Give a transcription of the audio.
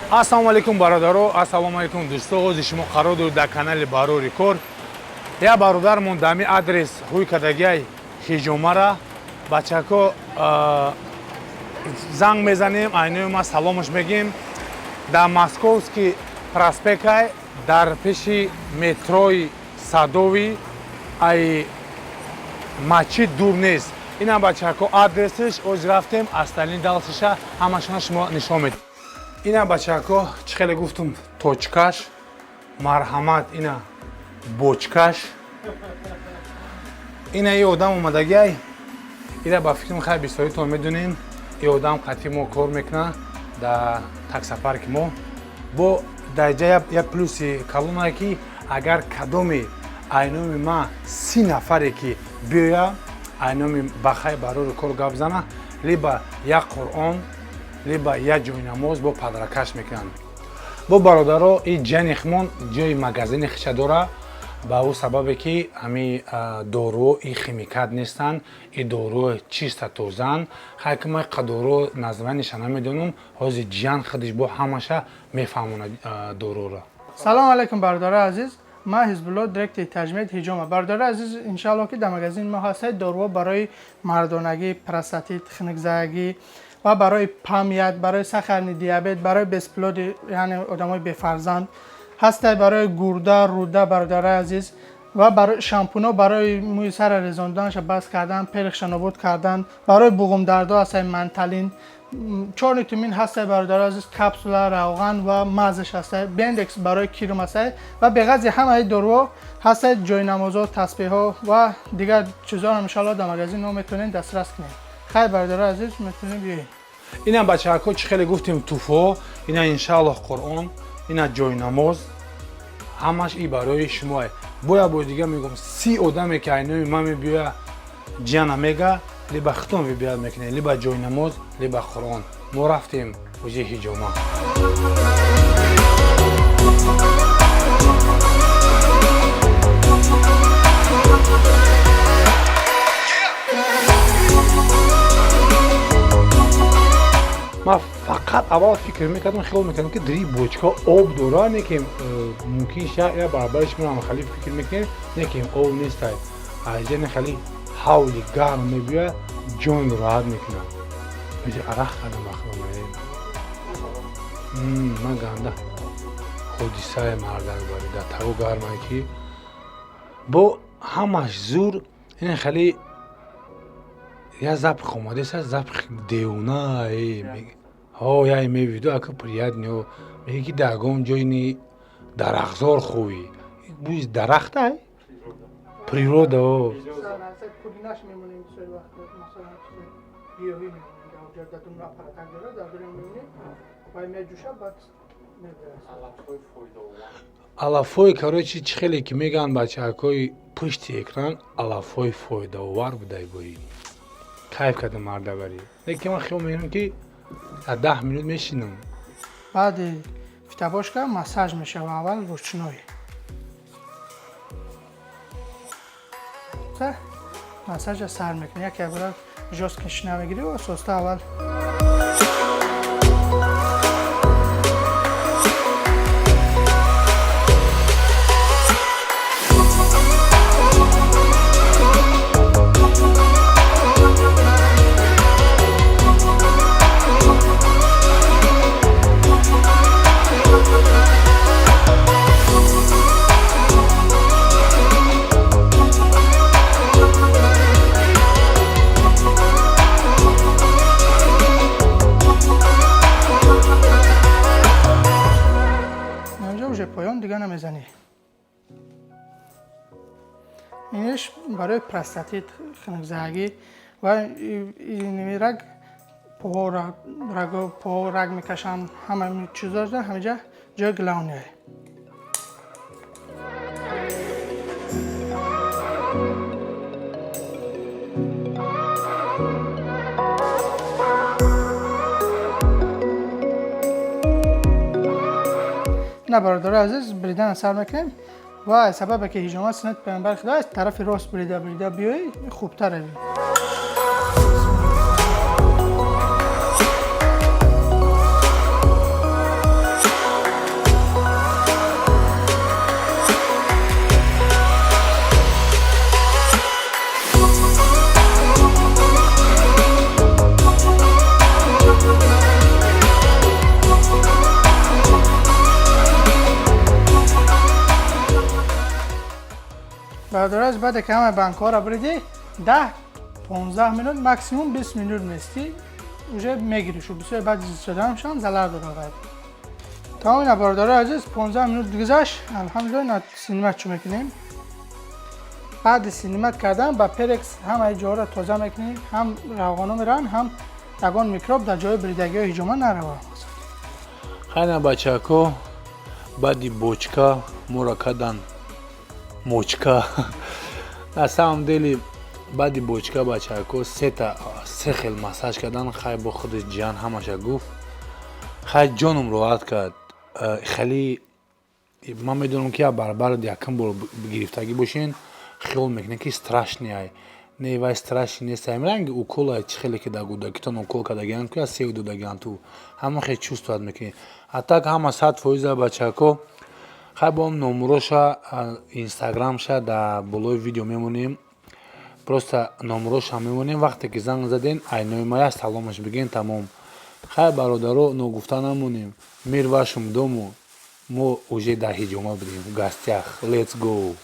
Ассалому алейкум бародаро, ассалому алейкум дӯсто. Ҳозир шумо қарор доред дар канали Баро Рекорд. Я бародармон дами адрес ҳуй кадагиай ҳиҷомара бачако занг мезанем, айнои ма саломаш мегим. Дар Московский проспектай дар пеши метрои Садови ай мачид дур нест. Ина бачако адресиш ҳозир рафтем асталин далсиша ҳамашона шумо нишон медем. Ина бачако чӣ хеле гуфтум точкаш, марҳамат ина бочкаш. Ина ин одам омадагиай, ина ба фикрам хай бисёритон медунин, ин одам қатъи мо кор мекунад дар таксопарки мо. Бо дар я плюси калонае ки агар кадоми айноми ма 30 нафаре ки биёя айноми бахай барори кор гап зана, либо як Қуръон, либо як ҷойнамоз бо падракаш мекунанд. Бо бародаро ин ҷанихмон ҷои магазини хиша дора, ба ӯ сабабе ки ҳами доруо ин химикат нестанд, ин доруо чиста тозаанд. Хай ки ма қадоро названиша намедонам, ҳозир ҷан худиш бо ҳамаша мефаҳмонад доруро. салом алейкум бародари азиз, ман ҳизбулло директори таҷмияти ҳиҷома. бародари азиз, иншалло ки дар магазини мо ҳастед доруо барои мардонагӣ, простатит, хунукзагӣ ва барои памят, барои сахарни диабет, барои бесплоди, яъне одамои бефарзанд ҳастед, барои гурда, руда бародари азиз ва барои шампуно барои мӯи сара резонданша бас кардан, перихша нобуд кардан, барои буғумдардо ҳастед манталин, чорнитумин ҳастед бародари азиз, капсула, равған ва мазаш ҳастед, бендекс барои кирум ҳастед ва беғаззи ҳамаи доруо ҳастед, ҷойнамозо, тасбеҳҳо ва дигар чизоро иншалло дар магазин мо метавонед дастрас кунед. хай бародари азиз, метавонед биёед. Ина бачако чӣ хеле гуфтем туфо, ина иншаллоҳ Қуръон, ина ҷойнамоз, ҳамаш ин барои шумое. Боя бори дига мегӯм 30 одаме ки айнои ман мебиёя ҷана мега, либо хитон вибиёяд мекунед, либо ҷойнамоз, либо Қуръон. Мо рафтем ҳуҷи ҳиҷома. من فقط اول فکر میکردم خیال میکردم که دری بوچکا آب داره نه که ممکن شاید یا برابرش میرم خیلی فکر میکنم نه که آب نیست از جن خیلی حالی گرم میبیه جون راحت میکنه میشه عرق کردم مخلومه من گنده خودی سای مردن باری در تاو گرمه که با همش زور این خیلی یا запах омаде са запах деуна мега я мевиду ака приятно меги дагон ҷойни дарахзор хуи буз дарахта природа алафои короче чӣ хеле ки меган бачаҳакои пушти экран алафои фоидаовар будай бои кайф кардам мардабарӣ. Лекин ман хиёл мекунам ки 10 минут мешинам. баъди фитабошка массаж мешава аввал ручной. массажа сар мекунӣ. Яке аввал жёсткин шина мегирӣ ва соста аввал اینش برای پروستات خنک‌زدگی و این رگ پا رگ میکشن همه چیزا داره همینجا جای گلانه نه برادر عزیز بریدن سر میکنیم و سبب که هیجوما سنت پیامبر خدا از طرف راست بریده بیای خوبتره. бардор азиз, баъде ки ҳамаи банкҳоро биридӣ 10-15 минут максимум 20 минут мести уже мегирӣ шу бисёр баъди зист шуданашон залар дорад. Тамоми ина бардор азиз 15 минут гузашт. Алҳамдулилла ина синемат чӯ мекунем. баъди синемат кардан ба перекс ҳамаи ҷоро тоза мекунем, ҳам равғоно мераванд, ҳам ягон микроб дар ҷои биридагиҳо ҳиҷома наравад. хайна бачако баъди бочка моро кардан мочка. на самом деле баъди бочка бачако се хел массаж кардан хай бо худаш ҷан ҳамаша гуфт. хай ҷоном роҳат кард. хеле ман медонам ки барабар якум бор гирифтагӣ бошен хиёл мекунем ки страшне не вай страшни нест ранги укола чӣ хеле ки дар гудагитон укол кардагианд ки аз сев додагианд ту ҳама хел чувствовать мекунем. а так ҳама 100% бачако хай бо номероша инстаграмша дар болои видео мемонем. просто номероша мемонем вақте ки занг заден айнои мая саломаш бигем тамом. хай бародаро ногуфта намонем мир вашум дому мо уже дар ҳиҷома будем в гостях. Let's go.